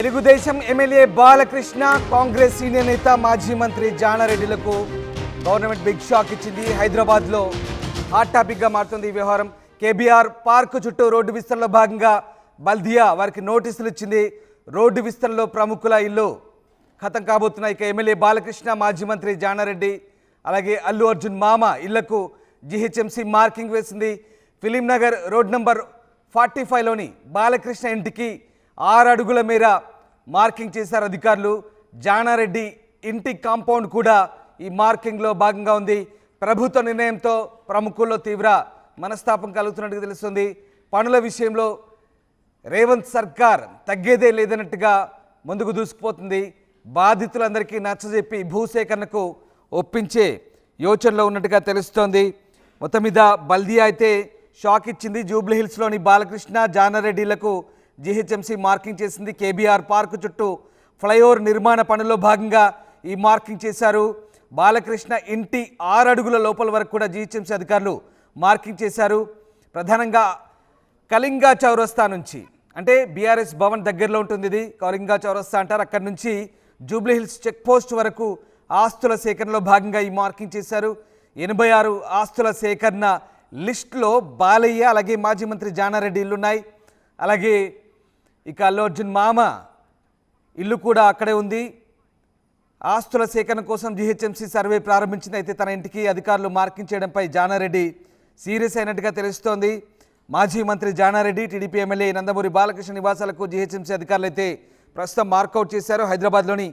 Telugu Desam MLA Balakrishna Congress senior నేత మాజీ మంత్రి జానారెడ్డిలకు గవర్నమెంట్ బిగ్ షాక్ ఇచ్చింది. హైదరాబాద్లో హాట్ టాపిక్గా మారుతుంది ఈ వ్యవహారం. కేబీఆర్ పార్క్ చుట్టూ రోడ్డు విస్తరణలో భాగంగా బల్దియా వారికి నోటీసులు ఇచ్చింది. రోడ్డు విస్తరణలో ప్రముఖుల ఇల్లు ఖతం కాబోతున్నాయి. ఇక ఎమ్మెల్యే బాలకృష్ణ, మాజీ మంత్రి జానారెడ్డి, అలాగే అల్లు అర్జున్ మామ ఇళ్లకు జీహెచ్ఎంసీ మార్కింగ్ వేసింది. ఫిలిం నగర్ రోడ్ నంబర్ 45లోని బాలకృష్ణ ఇంటికి 6 అడుగుల మేర మార్కింగ్ చేశారు అధికారులు. జానారెడ్డి ఇంటి కాంపౌండ్ కూడా ఈ మార్కింగ్లో భాగంగా ఉంది. ప్రభుత్వ నిర్ణయంతో ప్రముఖుల్లో తీవ్ర మనస్తాపం కలుగుతున్నట్టుగా తెలుస్తుంది. పనుల విషయంలో రేవంత్ సర్కార్ తగ్గేదే లేదన్నట్టుగా ముందుకు దూసుకుపోతుంది. బాధితులందరికీ నచ్చజెప్పి భూసేకరణకు ఒప్పించే యోచనలో ఉన్నట్టుగా తెలుస్తోంది. మొత్తం మీద బల్దియా అయితే షాక్ ఇచ్చింది. జూబ్లీహిల్స్లోని బాలకృష్ణ, జానారెడ్డిలకు జీహెచ్ఎంసీ మార్కింగ్ చేసింది. కేబీఆర్ పార్కు చుట్టూ ఫ్లైఓవర్ నిర్మాణ పనుల్లో భాగంగా ఈ మార్కింగ్ చేశారు. బాలకృష్ణ ఇంటి 6 అడుగుల లోపల వరకు కూడా జీహెచ్ఎంసీ అధికారులు మార్కింగ్ చేశారు. ప్రధానంగా కళింగా చౌరస్తా నుంచి, అంటే బీఆర్ఎస్ భవన్ దగ్గరలో ఉంటుంది ఇది, కళింగా చౌరస్తా అంటారు. అక్కడి నుంచి జూబ్లీహిల్స్ చెక్ పోస్ట్ వరకు ఆస్తుల సేకరణలో భాగంగా ఈ మార్కింగ్ చేశారు. 86 ఆస్తుల సేకరణ లిస్టులో బాలయ్య, అలాగే మాజీ మంత్రి జానారెడ్డి ఇల్లున్నాయి. అలాగే ఇక అల్లు అర్జున్ మామ ఇల్లు కూడా అక్కడే ఉంది. ఆస్తుల సేకరణ కోసం జీహెచ్ఎంసీ సర్వే ప్రారంభించింది. అయితే తన ఇంటికి అధికారులు మార్కింగ్ చేయడంపై జానారెడ్డి సీరియస్ అయినట్టుగా తెలుస్తోంది. మాజీ మంత్రి జానారెడ్డి, టీడీపీ ఎమ్మెల్యే నందమూరి బాలకృష్ణ నివాసాలకు జీహెచ్ఎంసీ అధికారులు అయితే ప్రస్తుతం మార్కౌట్ చేశారు. హైదరాబాద్లోని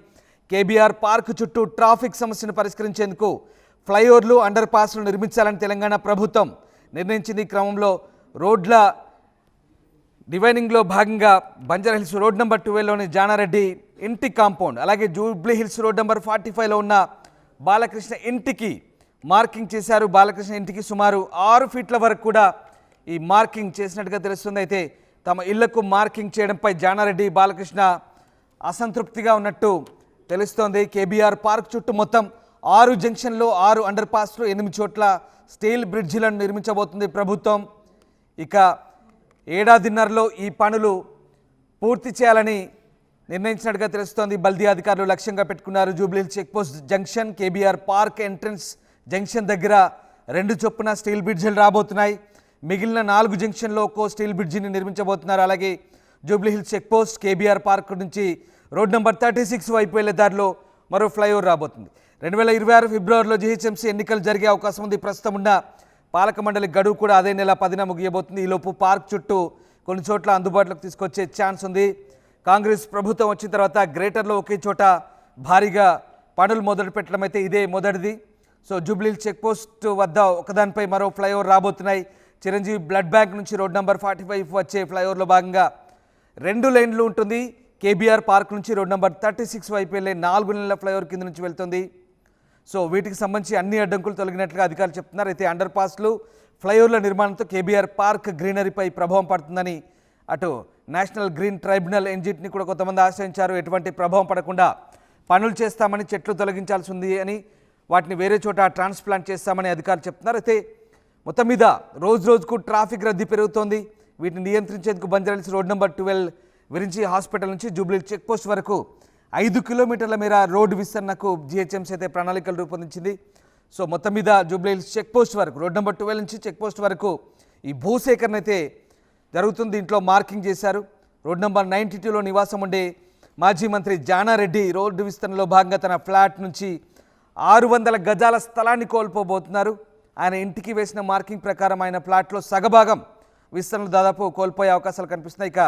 కేబీఆర్ పార్క్ చుట్టూ ట్రాఫిక్ సమస్యను పరిష్కరించేందుకు ఫ్లైఓవర్లు, అండర్ పాస్లు నిర్మించాలని తెలంగాణ ప్రభుత్వం నిర్ణయించింది. ఈ క్రమంలో రోడ్ల డివైనింగ్లో భాగంగా బంజారాహిల్స్ రోడ్ నెంబర్ 12లోని జానారెడ్డి ఇంటి కాంపౌండ్, అలాగే జూబ్లీహిల్స్ రోడ్ నెంబర్ 45లో ఉన్న బాలకృష్ణ ఇంటికి మార్కింగ్ చేశారు. బాలకృష్ణ ఇంటికి సుమారు 6 ఫీట్ల వరకు కూడా ఈ మార్కింగ్ చేసినట్టుగా తెలుస్తుంది. అయితే తమ ఇళ్లకు మార్కింగ్ చేయడంపై జానారెడ్డి, బాలకృష్ణ అసంతృప్తిగా ఉన్నట్టు తెలుస్తోంది. కేబీఆర్ పార్క్ చుట్టూ మొత్తం 6 జంక్షన్లో 6 అండర్ పాస్లు, 8 చోట్ల స్టీల్ బ్రిడ్జిలను నిర్మించబోతుంది ప్రభుత్వం. ఇక ఏడాదిన్నరలో ఈ పనులు పూర్తి చేయాలని నిర్ణయించినట్టుగా తెలుస్తోంది. బల్దియా అధికారులు లక్ష్యంగా పెట్టుకున్నారు. Jubilee Hills checkpost junction, KBR park entrance junction దగ్గర 2 చొప్పున స్టీల్ బ్రిడ్జిలు రాబోతున్నాయి. మిగిలిన 4 జంక్షన్లో ఒక్కో స్టీల్ బ్రిడ్జిని నిర్మించబోతున్నారు. అలాగే జూబ్లీహిల్స్ చెక్పోస్ట్, కేబీఆర్ పార్క్ నుంచి రోడ్ నెంబర్ 36 వైపు వెళ్లే దారిలో మరో ఫ్లైఓవర్ రాబోతుంది. 2026 ఫిబ్రవరిలో జీహెచ్ఎంసీ ఎన్నికలు జరిగే అవకాశం ఉంది. ప్రస్తుతం ఉన్న పాలక మండలి గడువు కూడా అదే నెల 10న ముగియబోతుంది. ఈలోపు పార్క్ చుట్టూ కొన్ని చోట్ల అందుబాటులోకి తీసుకొచ్చే ఛాన్స్ ఉంది. కాంగ్రెస్ ప్రభుత్వం వచ్చిన తర్వాత గ్రేటర్లో ఒకే చోట భారీగా పనులు మొదలు పెట్టడం అయితే ఇదే మొదటిది. సో జూబ్లీహిల్స్ చెక్పోస్ట్ వద్ద ఒకదానిపై మరో ఫ్లైఓవర్ రాబోతున్నాయి. చిరంజీవి బ్లడ్ బ్యాంక్ నుంచి రోడ్ నెంబర్ 45 వచ్చే ఫ్లైఓవర్లో భాగంగా 2 లైన్లు ఉంటుంది. కేబీఆర్ పార్క్ నుంచి రోడ్ నెంబర్ 36 వైపు వెళ్ళే 4 లైన్ల ఫ్లైఓవర్ కింద నుంచి వెళ్తుంది. సో వీటికి సంబంధించి అన్ని అడ్డంకులు తొలగినట్లుగా అధికారులు చెప్తున్నారు. అయితే అండర్ పాస్లు, ఫ్లైఓవర్ల నిర్మాణంతో కేబీఆర్ పార్క్ గ్రీనరీపై ప్రభావం పడుతుందని అటు నేషనల్ గ్రీన్ ట్రైబ్యునల్ ఎన్జిటిని కూడా కొంతమంది ఆశ్రయించారు. ఎటువంటి ప్రభావం పడకుండా పనులు చేస్తామని, చెట్లు తొలగించాల్సి ఉంది అని, వాటిని వేరే చోట ట్రాన్స్ప్లాంట్ చేస్తామని అధికారులు చెప్తున్నారు. అయితే మొత్తం మీద రోజుకు ట్రాఫిక్ రద్దీ పెరుగుతోంది. వీటిని నియంత్రించేందుకు Banjara Hills road number 12 Virinchi hospital నుంచి జూబ్లీహిల్స్ చెక్పోస్ట్ వరకు 5 కిలోమీటర్ల మేర రోడ్డు విస్తరణకు జీహెచ్ఎంసీ అయితే ప్రణాళికలు రూపొందించింది. సో మొత్తం మీద జూబ్లీహిల్స్ చెక్పోస్ట్ వరకు, రోడ్ నెంబర్ 12 నుంచి చెక్పోస్ట్ వరకు ఈ భూసేకరణ అయితే జరుగుతుంది. దీంట్లో మార్కింగ్ చేశారు. రోడ్ నెంబర్ 92లో నివాసం ఉండే మాజీ మంత్రి జానారెడ్డి రోడ్డు విస్తరణలో భాగంగా తన ఫ్లాట్ నుంచి 600 గజాల స్థలాన్ని కోల్పోబోతున్నారు. ఆయన ఇంటికి వేసిన మార్కింగ్ ప్రకారం ఆయన ఫ్లాట్లో సగభాగం విస్తరణలు దాదాపు కోల్పోయే అవకాశాలు కనిపిస్తున్నాయి. ఇక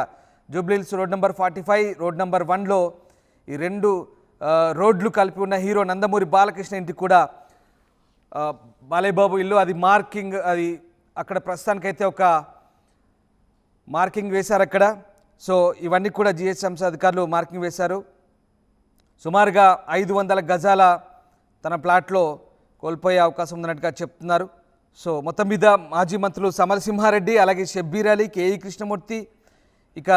Jubilee Hills road number 45, road number 1లో ఈ 2 రోడ్లు కలిపి ఉన్న హీరో నందమూరి బాలకృష్ణ ఇంటికి కూడా బాలయ్యబాబు ఇల్లు, అది మార్కింగ్, అది అక్కడ ప్రస్తుతానికైతే ఒక మార్కింగ్ వేశారు అక్కడ. సో ఇవన్నీ కూడా జీహెచ్ఎంసీ అధికారులు మార్కింగ్ వేశారు. సుమారుగా 500 గజాల తన ప్లాట్లో కోల్పోయే అవకాశం ఉన్నట్టుగా చెప్తున్నారు. సో మొత్తం మీద మాజీ మంత్రులు సమరసింహారెడ్డి, అలాగే షబ్బీర్ అలీ, కేఈ కృష్ణమూర్తి, ఇక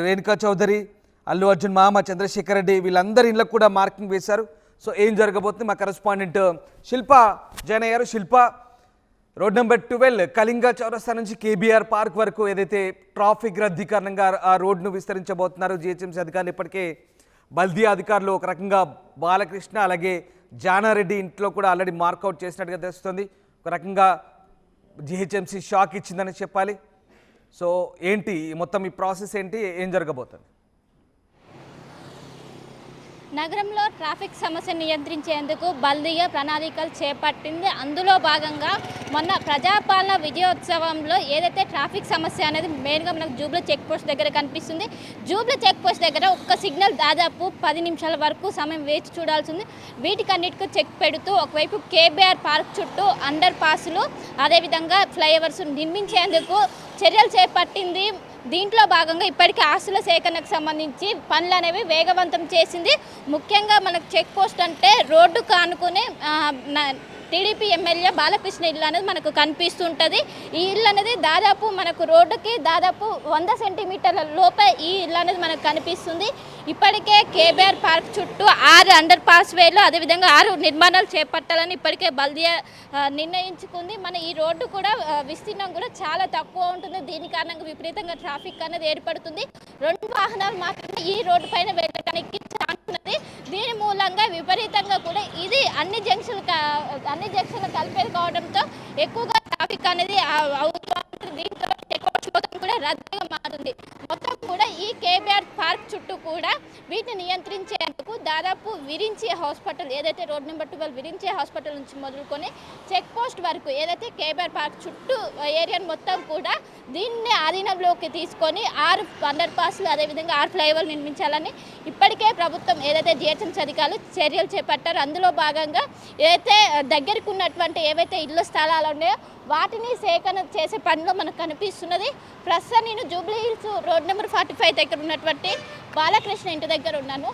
రేణుకా చౌదరి, అల్లు అర్జున్ మామ, చంద్రశేఖర్ రెడ్డి, వీళ్ళందరి ఇళ్ళకు కూడా మార్కింగ్ వేశారు. సో ఏం జరగబోతుంది మా కరెస్పాండెంట్ శిల్ప జాయిన్ అయ్యారు. శిల్ప, రోడ్ నెంబర్ 12 కళింగ చౌరస్తా నుంచి కేబీఆర్ పార్క్ వరకు ఏదైతే ట్రాఫిక్ రద్దీ కారణంగా ఆ రోడ్ను విస్తరించబోతున్నారు జిహెచ్ఎంసీ అధికారులు ఇప్పటికే బల్దీ అధికారులు ఒక రకంగా బాలకృష్ణ అలాగే జానారెడ్డి ఇంట్లో కూడా ఆల్రెడీ మార్కౌట్ చేసినట్టుగా తెలుస్తుంది. ఒక రకంగా జిహెచ్ఎంసీ షాక్ ఇచ్చిందని చెప్పాలి. సో ఏంటి మొత్తం ఈ ప్రాసెస్ ఏంటి, ఏం జరగబోతుంది? నగరంలో ట్రాఫిక్ సమస్యను నియంత్రించేందుకు బల్దిగా ప్రణాళికలు చేపట్టింది. అందులో భాగంగా మొన్న ప్రజాపాలన విజయోత్సవంలో ఏదైతే ట్రాఫిక్ సమస్య అనేది మెయిన్గా మనకు జూబ్లీ చెక్ పోస్ట్ దగ్గర కనిపిస్తుంది. జూబ్లీ చెక్ పోస్ట్ దగ్గర ఒక్క సిగ్నల్ దాదాపు 10 నిమిషాల వరకు సమయం వేచి చూడాల్సింది. వీటికన్నిటికీ చెక్ పెడుతూ ఒకవైపు కేబీఆర్ పార్క్ చుట్టూ అండర్ పాస్లు అదేవిధంగా ఫ్లైఓవర్స్ నిర్మించేందుకు చర్యలు చేపట్టింది. దీంట్లో భాగంగా ఇప్పటికీ ఆస్తుల సేకరణకు సంబంధించి పనులు అనేవి వేగవంతం చేసింది. ముఖ్యంగా మనకు చెక్ పోస్ట్ అంటే రోడ్డు కానుకునే టీడీపీ ఎమ్మెల్యే బాలకృష్ణ ఇల్లు అనేది మనకు కనిపిస్తుంటుంది. ఈ ఇల్లు అనేది దాదాపు మనకు రోడ్డుకి దాదాపు 100 సెంటీమీటర్ల లోపే ఈ ఇల్లు అనేది మనకు కనిపిస్తుంది. ఇప్పటికే కేబీఆర్ పార్క్ చుట్టూ 6 అండర్ పాస్ వేలు అదేవిధంగా 6 నిర్మాణాలు చేపట్టాలని ఇప్పటికే బల్దియా నిర్ణయించుకుంది. మన ఈ రోడ్డు కూడా విస్తీర్ణం కూడా చాలా తక్కువ ఉంటుంది. దీని కారణంగా విపరీతంగా ట్రాఫిక్ అనేది ఏర్పడుతుంది. 2 వాహనాలు మాత్రమే ఈ రోడ్డు పైన వెళ్ళడానికి ఛాన్స్ ఉన్నది. దీని మూలంగా విపరీతంగా కూడా ఇది అన్ని జంక్షన్లు కలిపేది కావడంతో ఎక్కువగా ట్రాఫిక్ అనేది అవుతుంది. దీంతో కూడా రద్దీగా మారింది. మొత్తం కూడా ఈ కేబీఆర్ పార్క్ చుట్టూ కూడా వీటిని నియంత్రించేందుకు దాదాపు విరించి హాస్పిటల్ ఏదైతే రోడ్ నెంబర్ 12 విరించి హాస్పిటల్ నుంచి మొదలుకొని చెక్ పోస్ట్ వరకు ఏదైతే కేబీఆర్ పార్క్ చుట్టూ ఏరియాను మొత్తం కూడా దీన్ని ఆధీనంలోకి తీసుకొని 6 అండర్ పాస్లు అదేవిధంగా 6 ఫ్లైఓవర్లు నిర్మించాలని ఇప్పటికే ప్రభుత్వం ఏదైతే జిహెచ్ఎంసీ అధికారులు చర్యలు చేపట్టారో అందులో భాగంగా ఏదైతే దగ్గరికి ఉన్నటువంటి ఏవైతే ఇళ్ల స్థలాలు ఉన్నాయో వాటిని సేకరణ చేసే పనిలో మనకు కనిపిస్తున్నది. ప్రస్తుతం నేను జూబ్లీ హిల్స్ రోడ్ నెంబర్ 45 దగ్గర ఉన్నటువంటి బాలకృష్ణ ఇంటి దగ్గర ఉన్నాను.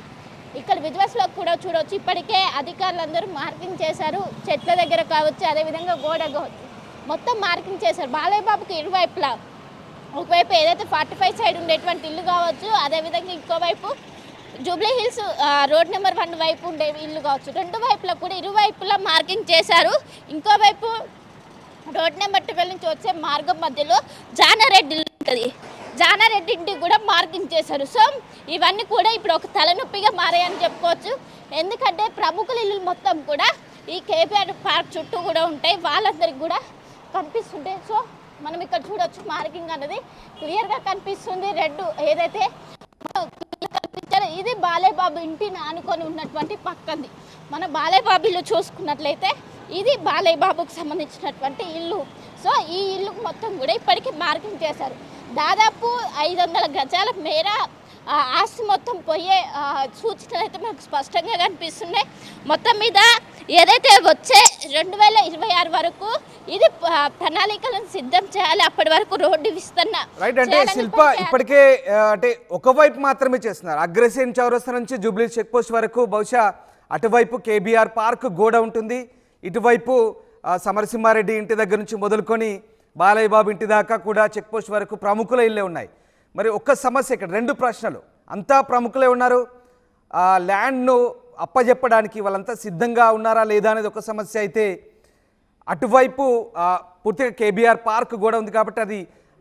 ఇక్కడ విజువల్స్లో కూడా చూడవచ్చు ఇప్పటికే అధికారులందరూ మార్కింగ్ చేశారు. చెట్ల దగ్గర కావచ్చు అదేవిధంగా గోడ కావచ్చు మొత్తం మార్కింగ్ చేశారు. బాలయ్య బాబుకి ఇరువైపులా ఒకవైపు ఏదైతే 45 సైడ్ ఉండేటువంటి ఇల్లు కావచ్చు అదేవిధంగా ఇంకోవైపు జూబ్లీ హిల్స్ రోడ్ నెంబర్ 1 వైపు ఉండే ఇల్లు కావచ్చు 2 వైపులా కూడా ఇరువైపులా మార్కింగ్ చేశారు. ఇంకోవైపు రోడ్ నెంబర్ 12 నుంచి వచ్చే మార్గం మధ్యలో జానారెడ్డి ఉంటుంది. జానారెడ్డి ఇంటికి కూడా మార్కింగ్ చేశారు. సో ఇవన్నీ కూడా ఇప్పుడు ఒక తలనొప్పిగా మారాయని చెప్పుకోవచ్చు. ఎందుకంటే ప్రముఖుల ఇల్లు మొత్తం కూడా ఈ కేబీఆర్ పార్క్ చుట్టూ కూడా ఉంటాయి. వాళ్ళందరికీ కూడా కనిపిస్తుంటాయి. సో మనం ఇక్కడ చూడొచ్చు మార్కింగ్ అనేది క్లియర్గా కనిపిస్తుంది. రెడ్ ఏదైతే కనిపించారో ఇది బాలయ్య బాబు ఇంటిని ఆనుకొని ఉన్నటువంటి పక్కంది. మన బాలయ్య బాబు ఇల్లు చూసుకున్నట్లయితే ఇది బాలయ్య బాబుకు సంబంధించినటువంటి ఇల్లు. సో ఈ ఇల్లు మొత్తం కూడా ఇప్పటికీ మార్కింగ్ చేశారు. దాదాపు 500 గజాల మేర ఆస్తి మొత్తం పోయే సూచనలు అయితే మనకు స్పష్టంగా కనిపిస్తున్నాయి. మొత్తం మీద ఏదైతే వచ్చే 2026 వరకు ఇది ప్రణాళికలను సిద్ధం చేయాలి. అప్పటి వరకు రోడ్డు విస్తరణ రైట్. అంటే శిల్ప ఇప్పటికే అంటే ఒకవైపు మాత్రమే చేస్తున్నారు. అగ్రసేన్ చౌరస్తా నుంచి జూబ్లీ చెక్ పోస్ట్ వరకు బహుశా అటువైపు కేబీఆర్ పార్క్ గోడ ఉంటుంది, ఇటువైపు సమరసింహారెడ్డి ఇంటి దగ్గర నుంచి మొదలుకొని బాలయ్య బాబు ఇంటి దాకా కూడా చెక్ పోస్ట్ వరకు ప్రముఖుల ఇళ్ళే ఉన్నాయి. మరి ఒక్క సమస్య ఇక్కడ 2 ప్రశ్నలు. అంతా ప్రముఖులే ఉన్నారు, ల్యాండ్ను అప్పజెప్పడానికి వాళ్ళంతా సిద్ధంగా ఉన్నారా లేదా అనేది ఒక సమస్య అయితే, అటువైపు పూర్తిగా కేబీఆర్ పార్క్ గోడ ఉంది కాబట్టి అది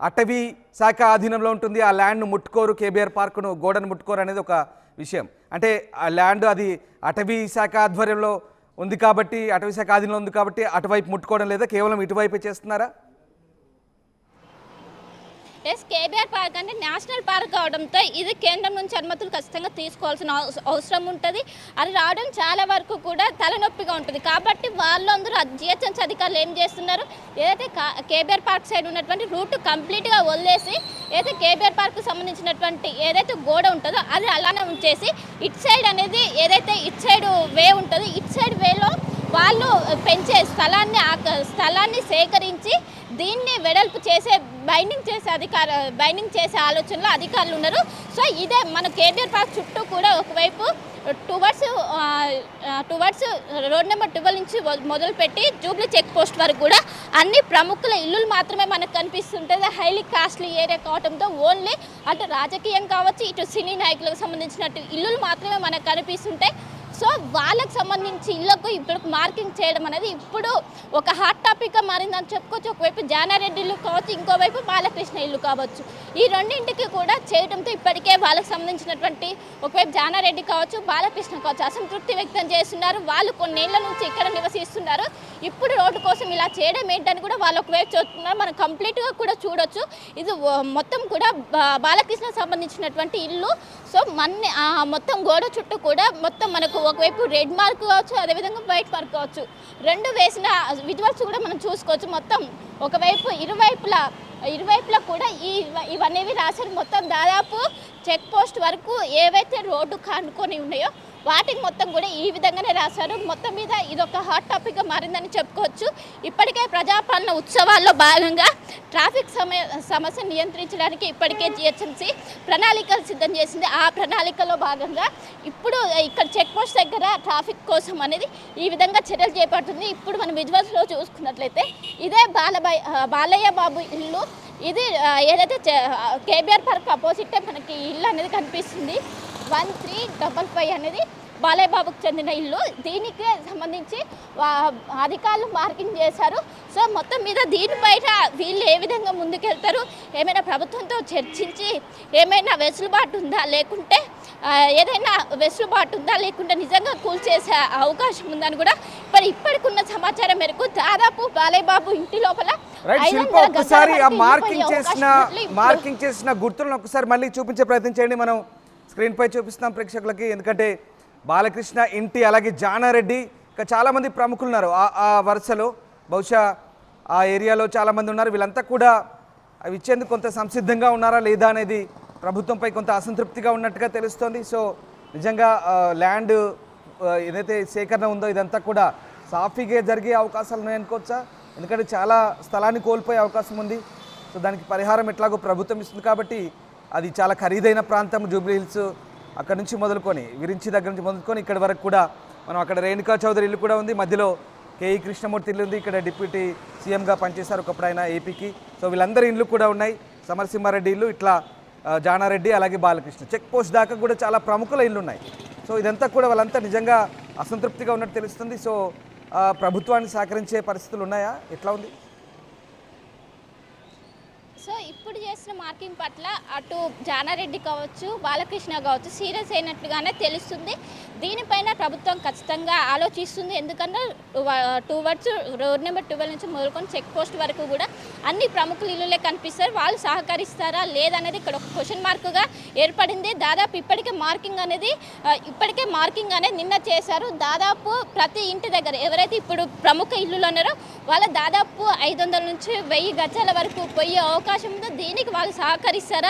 అటవీ శాఖ ఆధీనంలో ఉంటుంది. ఆ ల్యాండ్ను ముట్టుకోరు, కేబీఆర్ పార్క్ను గోడను ముట్టుకోరు అనేది ఒక విషయం. అంటే ఆ ల్యాండ్ అది అటవీ శాఖ ఆధ్వర్యంలో ఉంది కాబట్టి అటవీ శాఖ ఆధీనంలో ఉంది కాబట్టి అటువైపు ముట్టుకోవడం లేదా, కేవలం ఇటువైపే చేస్తున్నారా? కేబీఆర్ పార్క్ అంటే నేషనల్ పార్క్ కావడంతో ఇది కేంద్రం నుంచి అనుమతులు ఖచ్చితంగా తీసుకోవాల్సిన అవసరం ఉంటుంది. అది రావడం చాలా వరకు కూడా తలనొప్పిగా ఉంటుంది. కాబట్టి వాళ్ళందరూ జిహెచ్ఎంసీ అధికారులు ఏం చేస్తున్నారు, ఏదైతే కేబీఆర్ పార్క్ సైడ్ ఉన్నటువంటి రూట్ కంప్లీట్గా వదిలేసి ఏదైతే కేబీఆర్ పార్క్ సంబంధించినటువంటి ఏదైతే గోడ ఉంటుందో అది అలానే ఉంచేసి ఇటు సైడ్ అనేది ఏదైతే ఇటు సైడ్ వే ఉంటుందో ఇటు సైడ్ వేలో వాళ్ళు పెంచే స్థలాన్ని సేకరించి దీన్ని వెడల్పు చేసే బైండింగ్ చేసే ఆలోచనలో అధికారులు ఉన్నారు. సో ఇదే మన కేబీఆర్ పార్క్ చుట్టూ కూడా ఒకవైపు టువర్డ్స్ రోడ్ నెంబర్ 12 నుంచి మొదలుపెట్టి జూబ్లీ చెక్ పోస్ట్ వరకు కూడా అన్ని ప్రముఖుల ఇల్లులు మాత్రమే మనకు కనిపిస్తుంటుంది. హైలీ కాస్ట్లీ ఏరియా కావడంతో ఓన్లీ అటు రాజకీయం కావచ్చు ఇటు సినీ నాయకులకు సంబంధించినట్టు ఇల్లులు మాత్రమే మనకు కనిపిస్తుంటాయి. సో వాళ్ళకి సంబంధించి ఇళ్లకు ఇప్పుడు మార్కింగ్ చేయడం అనేది ఇప్పుడు ఒక హాట్ టాపిక్గా మారిందని చెప్పుకోవచ్చు. ఒకవైపు జానారెడ్డి ఇల్లు కావచ్చు, ఇంకోవైపు బాలకృష్ణ ఇల్లు కావచ్చు. ఈ రెండింటికి కూడా చేయడంతో ఇప్పటికే వాళ్ళకి సంబంధించినటువంటి ఒకవైపు జానారెడ్డి కావచ్చు, బాలకృష్ణ కావచ్చు అసంతృప్తి వ్యక్తం చేస్తున్నారు. వాళ్ళు కొన్నేళ్ల నుంచి ఇక్కడ నివసిస్తున్నారు. ఇప్పుడు రోడ్డు కోసం ఇలా చేయడం ఏంటని కూడా వాళ్ళు ఒకవైపు చూస్తున్నారు. మనం కంప్లీట్గా కూడా చూడొచ్చు. ఇది మొత్తం కూడా బాలకృష్ణ సంబంధించినటువంటి ఇల్లు. సో మొత్తం గోడ చుట్టూ కూడా మొత్తం మనకు ఒకవైపు రెడ్ మార్క్ కావచ్చు, అదేవిధంగా వైట్ మార్క్ కావచ్చు, రెండు వేసిన విజువల్స్ కూడా మనం చూసుకోవచ్చు. మొత్తం ఒకవైపు ఇరువైపులా కూడా ఇవన్నీ రాశారు. మొత్తం దాదాపు చెక్ పోస్ట్ వరకు ఏవైతే రోడ్డు కానుకొని ఉన్నాయో వాటికి మొత్తం కూడా ఈ విధంగానే రాశారు. మొత్తం మీద ఇదొక హాట్ టాపిక్గా మారిందని చెప్పుకోవచ్చు. ఇప్పటికే ప్రజాపాలన ఉత్సవాల్లో భాగంగా ట్రాఫిక్ సమస్య నియంత్రించడానికి ఇప్పటికే జిహెచ్ఎంసీ ప్రణాళికలు సిద్ధం చేసింది. ఆ ప్రణాళికలో భాగంగా ఇప్పుడు ఇక్కడ చెక్ పోస్ట్ దగ్గర ట్రాఫిక్ కోసం అనేది ఈ విధంగా చర్యలు చేపడుతుంది. ఇప్పుడు మనం విజువల్స్లో చూసుకున్నట్లయితే ఇదే బాలయ్య బాబు ఇల్లు. ఇది ఏదైతే కేబీఆర్ పార్క్ అపోజిట్ మనకి ఇల్లు అనేది కనిపిస్తుంది. 1355 అనేది బాలయ్య బాబుకు చెందిన ఇల్లు. దీనికి సంబంధించి అధికారులు మార్కింగ్ చేశారు. సో మొత్తం మీద దీనిపైన వీళ్ళు ఏ విధంగా ముందుకెళ్తారు, ఏమైనా ప్రభుత్వంతో చర్చించి ఏమైనా వెసులుబాటు ఉందా, లేకుంటే ఏదైనా వెసులుబాటు ఉందా, లేకుంటే నిజంగా కూల్చేసే అవకాశం ఉందని కూడా ఇప్పటికున్న సమాచారం మేరకు దాదాపు బాలయ్య బాబు ఇంటి లోపల ఒకసారి మార్కింగ్ చేసిన గుర్తులను ఒకసారి మళ్ళీ చూపించే ప్రయత్నం చేయండి. మనం స్క్రీన్పై చూపిస్తున్నాం ప్రేక్షకులకి. ఎందుకంటే బాలకృష్ణ ఇంటి అలాగే జానారెడ్డి ఇంకా చాలామంది ప్రముఖులు ఉన్నారు ఆ వరుసలో. బహుశా ఆ ఏరియాలో చాలామంది ఉన్నారు. వీళ్ళంతా కూడా అవి ఇచ్చేందుకు కొంత సంసిద్ధంగా ఉన్నారా లేదా అనేది ప్రభుత్వంపై కొంత అసంతృప్తిగా ఉన్నట్టుగా తెలుస్తోంది. సో నిజంగా ల్యాండ్ ఏదైతే సేకరణ ఉందో ఇదంతా కూడా సాఫీగా జరిగే అవకాశాలు ఉన్నాయనుకోవచ్చా? ఎందుకంటే చాలా స్థలాన్ని కోల్పోయే అవకాశం ఉంది. సో దానికి పరిహారం ఎట్లాగో ప్రభుత్వం ఇస్తుంది కాబట్టి అది చాలా ఖరీదైన ప్రాంతం. జూబ్లీ హిల్స్ అక్కడ నుంచి మొదలుకొని విరించి దగ్గర నుంచి మొదలుకొని ఇక్కడి వరకు కూడా మనం అక్కడ రేణుకా చౌదరి ఇల్లు కూడా ఉంది. మధ్యలో కేఈ కృష్ణమూర్తి ఇల్లు ఉంది. ఇక్కడ డిప్యూటీ సీఎంగా పనిచేశారు ఒకప్పుడు ఆయన ఏపీకి. సో వీళ్ళందరి ఇల్లు కూడా ఉన్నాయి. సమరసింహారెడ్డి ఇల్లు, ఇట్లా జానారెడ్డి అలాగే బాలకృష్ణ చెక్ పోస్ట్ దాకా కూడా చాలా ప్రముఖుల ఇల్లు ఉన్నాయి. సో ఇదంతా కూడా వాళ్ళంతా నిజంగా అసంతృప్తిగా ఉన్నట్టు తెలుస్తుంది. సో ప్రభుత్వాన్ని సహకరించే పరిస్థితులు ఉన్నాయా, ఎట్లా ఉంది? సో ఇప్పుడు చేసిన మార్కింగ్ పట్ల అటు జానారెడ్డి కావచ్చు, బాలకృష్ణ కావచ్చు సీరియస్ అయినట్లుగానే తెలుస్తుంది. దీనిపైన ప్రభుత్వం ఖచ్చితంగా ఆలోచిస్తుంది. ఎందుకంటే టువర్డ్స్ రోడ్ నెంబర్ 12 నుంచి మొదలుకొని చెక్ పోస్ట్ వరకు కూడా అన్ని ప్రముఖులు ఇల్లులే కనిపిస్తారు. వాళ్ళు సహకరిస్తారా లేదనేది ఇక్కడ ఒక క్వశ్చన్ మార్కుగా ఏర్పడింది. దాదాపు ఇప్పటికే మార్కింగ్ అనేది నిన్న చేశారు. దాదాపు ప్రతి ఇంటి దగ్గర ఎవరైతే ఇప్పుడు ప్రముఖ ఇల్లులు ఉన్నారో వాళ్ళ దాదాపు 500 నుంచి 1000 గజాల వరకు పోయే అవకాశం ఉందో. దీనికి వాళ్ళు సహకరిస్తారా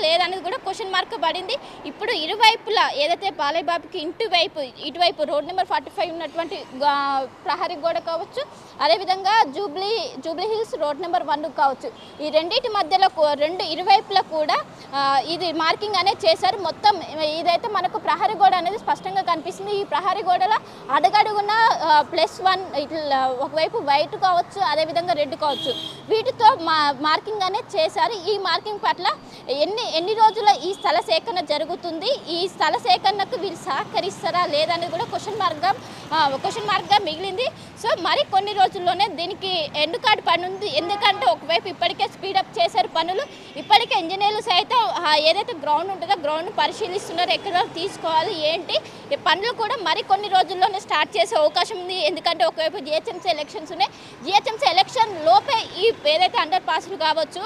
లేదనేది కూడా క్వశ్చన్ మార్క్ పడింది. ఇప్పుడు ఇరువైపులా ఏదైతే బాలయ్య బాబుకి ఇటువైపు రోడ్ నెంబర్ 45 ఉన్నటువంటి ప్రహరీ గోడ కావచ్చు, అదేవిధంగా జూబ్లీ హిల్స్ రోడ్ నెంబర్ 1 కావచ్చు, ఈ రెండింటి మధ్యలో ఇరువైపులా కూడా ఇది మార్కింగ్ అనేది చేశారు. మొత్తం ఇదైతే మనకు ప్రహరీ గోడ అనేది స్పష్టంగా కనిపిస్తుంది. ఈ ప్రహరీ గోడలో అడుగడుగున +1 ఇట్లా ఒకవైపు వైట్ కావచ్చు, అదేవిధంగా రెడ్ కావచ్చు, వీటితో మార్కింగ్ అనేది చేశారు. ఈ మార్కింగ్ పట్ల ఎన్ని రోజుల ఈ స్థల సేకరణ జరుగుతుంది, ఈ స్థల సేకరణకు వీళ్ళు సహకరిస్తారా లేదనేది కూడా క్వశ్చన్ మార్క్గా మిగిలింది. సో మరి కొన్ని రోజుల్లోనే దీనికి ఎండ్ కార్డు పని ఉంది. ఎందుకంటే ఒకవైపు ఇప్పటికే స్పీడప్ చేశారు పనులు. ఇప్పటికే ఇంజనీర్లు సైతం ఏదైతే గ్రౌండ్ ఉంటుందో గ్రౌండ్ పరిశీలిస్తున్నారు, ఎక్కడ తీసుకోవాలి ఏంటి ఈ పనులు కూడా మరి కొన్ని రోజుల్లోనే స్టార్ట్ చేసే అవకాశం ఉంది. ఎందుకంటే ఒకవైపు జిహెచ్ఎంసీ ఎలక్షన్స్ ఉన్నాయి. జిహెచ్ఎంసీ ఎలక్షన్ లోపే ఈ ఏదైతే అండర్ పాస్లు కావచ్చు,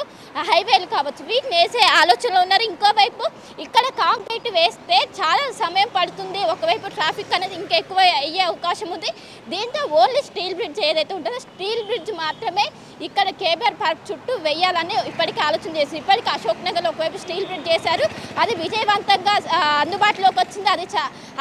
హైవేలు కావచ్చు, వీటిని వేసే ఆలోచనలో ఉన్నారు. ఇంకోవైపు ఇక్కడ కాంక్రీట్ వేస్తే చాలా సమయం పడుతుంది. ఒకవైపు ట్రాఫిక్ అనేది ఇంకా ఎక్కువ అయ్యే అవకాశం ఉంది. దీంతో ఓన్లీ స్టీల్ బ్రిడ్జ్ ఏదైతే ఉంటుందో స్టీల్ బ్రిడ్జ్ మాత్రమే ఇక్కడ కేబీఆర్ పార్క్ చుట్టూ వేయాలని ఇప్పటికీ ఆలోచన చేసి ఇప్పటికీ అశోక్ నగర్లో ఒకవైపు స్టీల్ బ్రిడ్జ్ చేశారు. అది విజయవంతంగా అందుబాటులోకి వచ్చింది.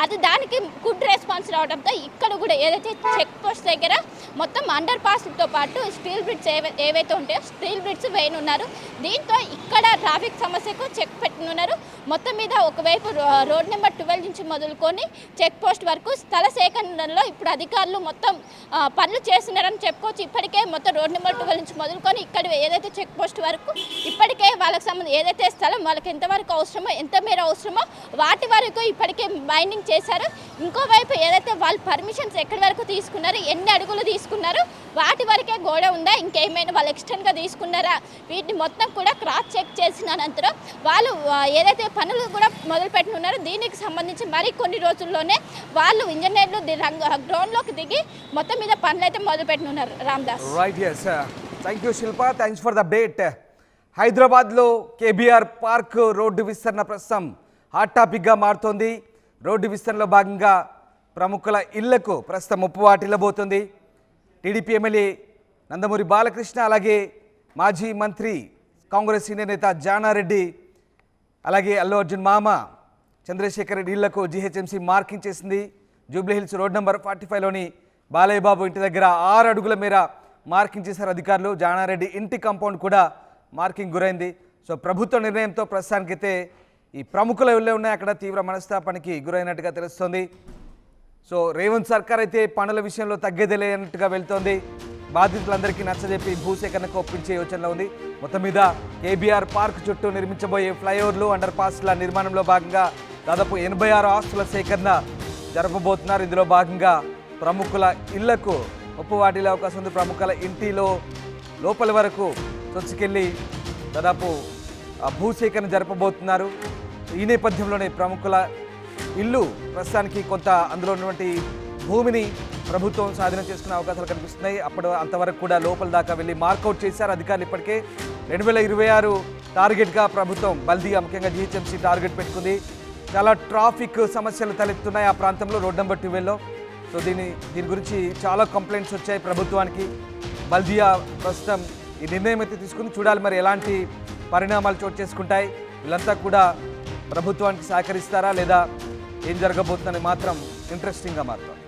అది దానికి గుడ్ రెస్పాన్స్ రావడంతో ఇక్కడ కూడా ఏదైతే చెక్ పోస్ట్ దగ్గర మొత్తం అండర్ పాస్తో పాటు స్టీల్ బ్రిడ్జ్ ఏవైతే ఉంటాయో స్టీల్ బ్రిడ్జ్ వేయనున్నారు. దీంతో ఇక్కడ ట్రాఫిక్ సమస్యకు చెక్ పెట్టనున్నారు. మొత్తం మీద ఒకవైపు ఒకవైపు రోడ్ నెంబర్ 12 నుంచి మొదలుకొని చెక్ పోస్ట్ వరకు స్థల సేకరణలో ఇప్పుడు అధికారులు మొత్తం పనులు చేస్తున్నారని చెప్పుకోవచ్చు. ఇప్పటికే మొత్తం రోడ్ నెంబర్ 12 నుంచి మొదలుకొని ఇక్కడ ఏదైతే చెక్ పోస్ట్ వరకు ఇప్పటికే వాళ్ళకి సంబంధించి ఏదైతే స్థలం వాళ్ళకి ఎంతవరకు అవసరమో ఎంత మేర అవసరమో వాటి వరకు ఇప్పటికే మైనింగ్ చేశారు. ఇంకోవైపు ఏదైతే వాళ్ళు పర్మిషన్స్ ఎక్కడి వరకు తీసుకున్నారు, ఎన్ని అడుగులు తీసుకున్నారు, వాటి వరకే గోడ ఉందా, ఇంకేమైనా వాళ్ళు ఎక్స్టెండ్గా తీసుకున్నారా, వీటిని మొత్తం కూడా క్రాస్ చెక్ చేసిన అనంతరం వాళ్ళు ఏదైతే పనులు కూడా మొదలుపెట్టుకున్నారో దీనికి సంబంధించి మరి కొన్ని రోజుల్లోనే వాళ్ళు ఇంజనీర్లు గ్రౌండ్లోకి దిగి మొత్తం మీద పనులు అయితే మొదలుపెట్టుకున్నారు. Ramdas. Right, yes, thank you Shilpa, thanks for the update. హైదరాబాద్లో కేబీఆర్ పార్క్ రోడ్డు విస్తరణ ప్రస్తుతం హాట్ టాపిక్గా మారుతోంది. రోడ్డు విస్తరణలో భాగంగా ప్రముఖుల ఇళ్లకు ప్రస్తుతం ముప్పు వాటిల్లబోతుంది. టీడీపీ ఎమ్మెల్యే నందమూరి బాలకృష్ణ, అలాగే మాజీ మంత్రి కాంగ్రెస్ సీనియర్ నేత జానారెడ్డి, అలాగే అల్లు అర్జున్ మామ చంద్రశేఖర్ రెడ్డి ఇళ్లకు జీహెచ్ఎంసీ మార్కింగ్ చేసింది. జూబ్లీహిల్స్ రోడ్ నెంబర్ 45లోని బాలయ్య బాబు ఇంటి దగ్గర 6 అడుగుల మేర మార్కింగ్ చేశారు అధికారులు. జానారెడ్డి ఇంటి కాంపౌండ్ కూడా మార్కింగ్ గురైంది. సో ప్రభుత్వ నిర్ణయంతో ప్రస్తుతానికైతే ఈ ప్రముఖుల ఇళ్ళే ఉన్నాయి, అక్కడ తీవ్ర మనస్తాపానికి గురైనట్టుగా తెలుస్తోంది. సో రేవంత్ సర్కార్ అయితే పనుల విషయంలో తగ్గేదేలేనట్టుగా వెళ్తోంది. బాధితులందరికీ నచ్చజెప్పి భూసేకరణకు ఒప్పించే యోచనలో ఉంది. మొత్తం మీద కేబీఆర్ పార్క్ చుట్టూ నిర్మించబోయే ఫ్లైఓవర్లు, అండర్ పాస్ల నిర్మాణంలో భాగంగా దాదాపు 86 ఆస్తుల సేకరణ జరపబోతున్నారు. ఇందులో భాగంగా ప్రముఖుల ఇళ్లకు ఒప్పు వాటిల్లే అవకాశం ఉంది. ప్రముఖుల ఇంటిలో లోపలి వరకు చొచ్చుకెళ్ళి దాదాపు భూసేకరణ జరపబోతున్నారు. ఈ నేపథ్యంలోనే ప్రముఖుల ఇల్లు ప్రస్తుతానికి కొంత అందులో ఉన్నటువంటి భూమిని ప్రభుత్వం స్వాధీనం చేసుకునే అవకాశాలు కనిపిస్తున్నాయి. అంతవరకు కూడా లోపల దాకా వెళ్ళి మార్కౌట్ చేశారు అధికారులు. ఇప్పటికే 2026 టార్గెట్గా ప్రభుత్వం బల్దియా ముఖ్యంగా జీహెచ్ఎంసీ టార్గెట్ పెట్టుకుంది. చాలా ట్రాఫిక్ సమస్యలు తలెత్తున్నాయి ఆ ప్రాంతంలో రోడ్ నెంబర్ 12లో. సో దీని గురించి చాలా కంప్లైంట్స్ వచ్చాయి ప్రభుత్వానికి. బల్దియా ప్రస్తుతం ఈ నిర్ణయం అయితే తీసుకుని చూడాలి మరి ఎలాంటి పరిణామాలు చోటు చేసుకుంటాయి. వీళ్ళంతా కూడా ప్రభుత్వానికి సహకరిస్తారా లేదా ఏం జరగబోతుందని మాత్రం ఇంట్రెస్టింగ్గా మారుతుంది.